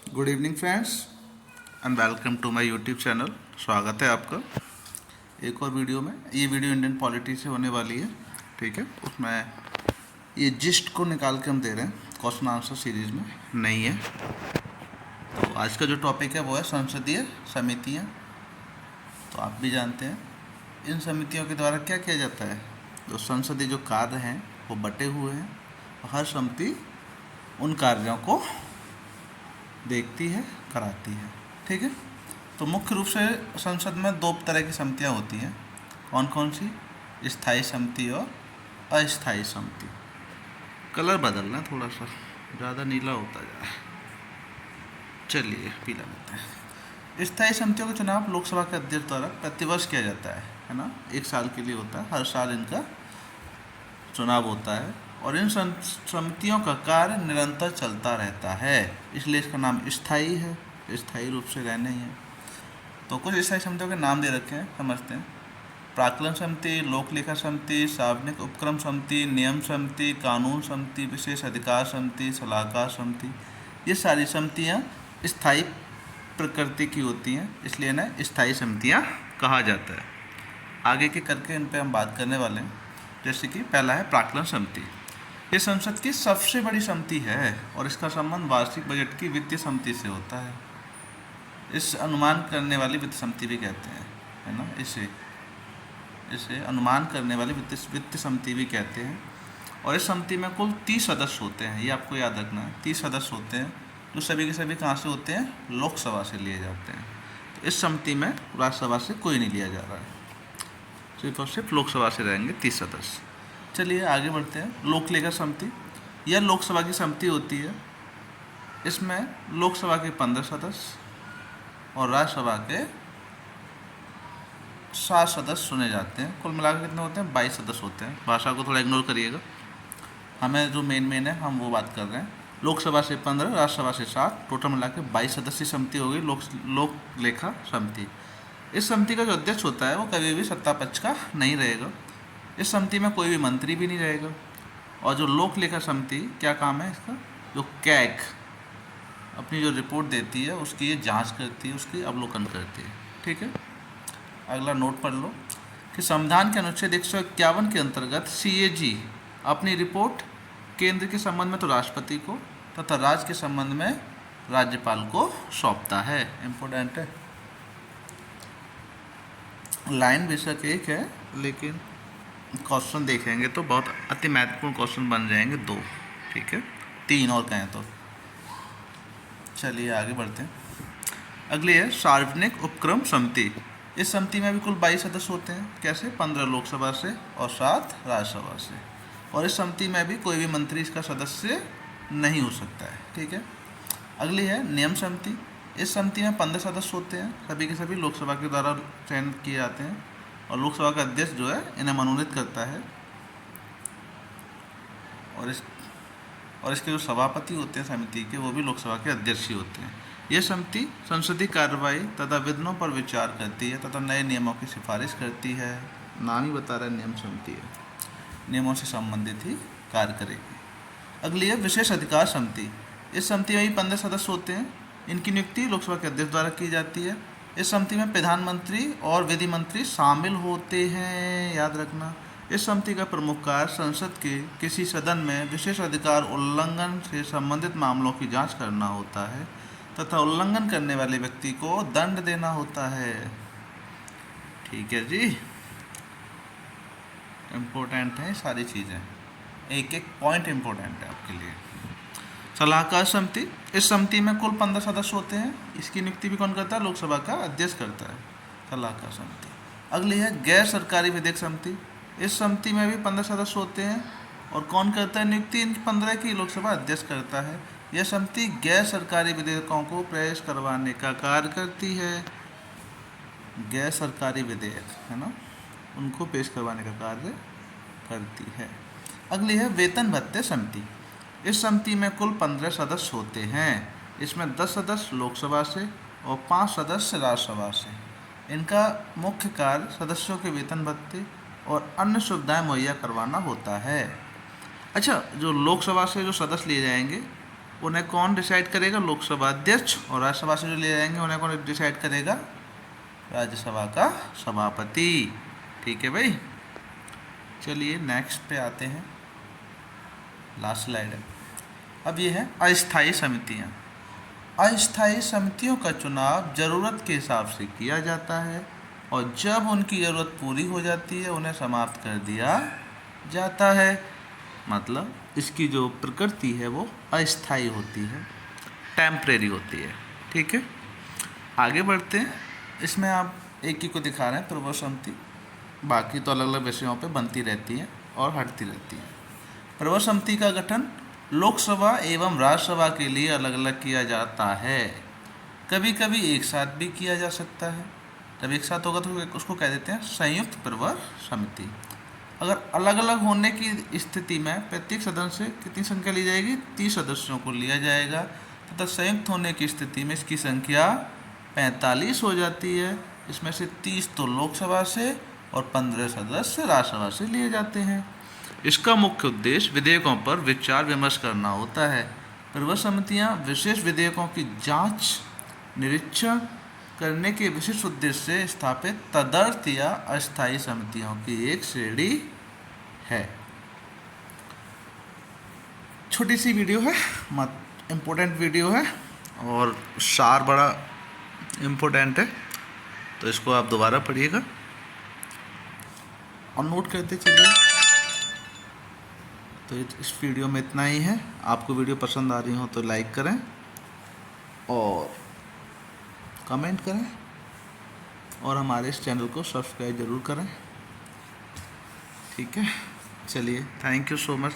Good evening friends and welcome to my YouTube channel. स्वागत है आपका एक और वीडियो में। ये वीडियो इंडियन पॉलिटी से होने वाली है, ठीक है। उसमें ये जिस्ट को निकाल के हम दे रहे हैं, क्वेश्चन आंसर सीरीज में नहीं है। तो आज का जो टॉपिक है वो है संसदीय समितियाँ। तो आप भी जानते हैं इन समितियों के द्वारा क्या किया जाता है। जो संसदीय जो कार्य हैं वो बटे हुए हैं, हर समिति उन कार्यों को देखती है, कराती है, ठीक है। तो मुख्य रूप से संसद में दो तरह की समितियां होती हैं। कौन कौन सी? स्थायी समिति और अस्थायी समिति। कलर बदलना थोड़ा सा, ज़्यादा नीला होता जा रहा है, चलिए पीला लेते हैं। स्थायी समितियों का चुनाव लोकसभा के अध्यक्ष द्वारा प्रतिवर्ष किया जाता है ना। 1 साल के लिए होता है, हर साल इनका चुनाव होता है और इन समितियों का कार्य निरंतर चलता रहता है, इसलिए इसका नाम स्थायी है, स्थायी रूप से रहने ही है। तो कुछ स्थायी समितियों के नाम दे रखे हैं, समझते हैं। प्राक्कलन समिति, लोक लेखा समिति, सार्वजनिक उपक्रम समिति, नियम समिति, कानून समिति, विशेष अधिकार समिति, सलाहकार समिति। ये सारी समितियाँ स्थायी प्रकृति की होती हैं, इसलिए इन्हें स्थायी समितियाँ कहा जाता है। आगे के करके इन पर हम बात करने वाले हैं। जैसे कि पहला है प्राक्कलन समिति। ये संसद की सबसे बड़ी समिति है और इसका संबंध वार्षिक बजट की वित्तीय समिति से होता है। इस अनुमान करने वाली वित्त समिति भी कहते हैं, है ना। इसे अनुमान करने वाली वित्त समिति भी कहते हैं। और इस समिति में कुल 30 सदस्य होते हैं, ये आपको याद रखना है। 30 सदस्य होते हैं जो सभी के सभी कहाँ से होते हैं? लोकसभा से लिए जाते हैं। तो इस समिति में राज्यसभा से कोई नहीं लिया जा रहा है, सिर्फ और सिर्फ लोकसभा से रहेंगे 30 सदस्य। चलिए आगे बढ़ते हैं। लोक लेखा समिति, यह लोकसभा की समिति होती है। इसमें लोकसभा के 15 सदस्य और राज्यसभा के 7 सदस्य चुने जाते हैं। कुल मिलाकर कितने होते हैं? 22 सदस्य होते हैं। भाषा को थोड़ा इग्नोर करिएगा, हमें जो मेन है हम वो बात कर रहे हैं। लोकसभा से 15, राज्यसभा से 7, टोटल मिला के 22 सदस्यीय समिति हो गई लोक लेखा समिति। इस समिति का जो अध्यक्ष होता है वो कभी भी सत्ता पक्ष का नहीं रहेगा। इस समिति में कोई भी मंत्री भी नहीं रहेगा। और जो लोक लेखा समिति, क्या काम है इसका? जो कैग अपनी जो रिपोर्ट देती है उसकी ये जांच करती है, उसकी अवलोकन करती है, ठीक है। अगला नोट पढ़ लो कि संविधान के अनुच्छेद 151 के अंतर्गत CAG अपनी रिपोर्ट केंद्र के संबंध में तो राष्ट्रपति को तथा राज्य के संबंध में राज्यपाल को सौंपता है। इम्पोर्टेंट है, लाइन बेशक एक है लेकिन क्वेश्चन देखेंगे तो बहुत अति महत्वपूर्ण क्वेश्चन बन जाएंगे 2, ठीक है, 3 और कहें तो। चलिए आगे बढ़ते हैं। अगली है सार्वजनिक उपक्रम समिति। इस समिति में भी कुल 22 सदस्य होते हैं। कैसे? 15 लोकसभा से और 7 राज्यसभा से। और इस समिति में भी कोई भी मंत्री इसका सदस्य नहीं हो सकता है, ठीक है। अगली है नियम समिति। इस समिति में 15 सदस्य होते हैं, सभी के सभी लोकसभा के द्वारा चयन किए जाते हैं और लोकसभा का अध्यक्ष जो है इन्हें मनोनीत करता है। और इसके जो सभापति होते हैं समिति के, वो भी लोकसभा के अध्यक्ष ही होते हैं। यह समिति संसदीय कार्रवाई तथा विधानों पर विचार करती है तथा नए नियमों की सिफारिश करती है। नाम ही बता रहा है नियम समिति है, नियमों से संबंधित ही कार्य करेगी। अगली है विशेष अधिकार समिति। इस समिति में भी 15 सदस्य होते हैं। इनकी नियुक्ति लोकसभा के अध्यक्ष द्वारा की जाती है। इस समिति में प्रधानमंत्री और विधि मंत्री शामिल होते हैं, याद रखना। इस समिति का प्रमुख कार्य संसद के किसी सदन में विशेष अधिकार उल्लंघन से संबंधित मामलों की जांच करना होता है तथा उल्लंघन करने वाले व्यक्ति को दंड देना होता है, ठीक है जी। इम्पोर्टेंट है सारी चीज़ें, एक एक पॉइंट इम्पोर्टेंट है आपके लिए। सलाहकार समिति। इस समिति में कुल 15 सदस्य होते हैं। इसकी नियुक्ति भी कौन करता है? लोकसभा का अध्यक्ष करता है, सलाहकार समिति। अगली है गैर सरकारी विधेयक समिति। इस समिति में भी 15 सदस्य होते हैं और कौन करता है नियुक्ति? इन 15 की लोकसभा अध्यक्ष करता है। यह समिति गैर सरकारी विधेयकों को पेश करवाने का कार्य करती है। गैर सरकारी विधेयक है ना, उनको पेश करवाने का कार्य करती है। अगली है वेतन भत्ते समिति। इस समिति में कुल 15 सदस्य होते हैं। इसमें 10 सदस्य लोकसभा से और 5 सदस्य राज्यसभा से। इनका मुख्य कार्य सदस्यों के वेतन भत्ते और अन्य सुविधाएं मुहैया करवाना होता है। अच्छा, जो लोकसभा से जो सदस्य लिए जाएंगे उन्हें कौन डिसाइड करेगा? लोकसभा अध्यक्ष। और राज्यसभा से जो ले जाएंगे उन्हें कौन डिसाइड करेगा? राज्यसभा का सभापति। ठीक है भाई, चलिए नेक्स्ट पे आते हैं, लास्ट स्लाइड है। अब ये है अस्थायी समितियाँ। अस्थायी समितियों का चुनाव ज़रूरत के हिसाब से किया जाता है और जब उनकी ज़रूरत पूरी हो जाती है उन्हें समाप्त कर दिया जाता है। मतलब इसकी जो प्रकृति है वो अस्थायी होती है, टेम्परेरी होती है। ठीक है, आगे बढ़ते हैं। इसमें आप एक ही को दिखा रहे हैं, प्रवर समिति, बाकी तो अलग अलग विषयों पे बनती रहती हैं और हटती रहती हैं। प्रवर समिति का गठन लोकसभा एवं राज्यसभा के लिए अलग अलग किया जाता है। कभी कभी एक साथ भी किया जा सकता है। जब एक साथ होगा तो उसको कह देते हैं संयुक्त प्रवर समिति। अगर अलग अलग होने की स्थिति में प्रत्येक सदस्य से कितनी संख्या ली जाएगी? 30 सदस्यों को लिया जाएगा। तथा संयुक्त होने की स्थिति में इसकी संख्या 45 हो जाती है। इसमें से 30 तो लोकसभा से और 15 सदस्य राज्यसभा से लिए जाते हैं। इसका मुख्य उद्देश्य विधेयकों पर विचार विमर्श करना होता है। प्रवर समितियाँ विशेष विधेयकों की जांच निरीक्षण करने के विशिष्ट उद्देश्य से स्थापित तदर्थ या अस्थायी समितियों की एक श्रेणी है। छोटी सी वीडियो है, इम्पोर्टेंट वीडियो है और सार बड़ा इम्पोर्टेंट है, तो इसको आप दोबारा पढ़िएगा और नोट करते चलिए। तो इस वीडियो में इतना ही है। आपको वीडियो पसंद आ रही हो तो लाइक करें और कमेंट करें और हमारे इस चैनल को सब्सक्राइब ज़रूर करें। ठीक है, चलिए, थैंक यू सो मच।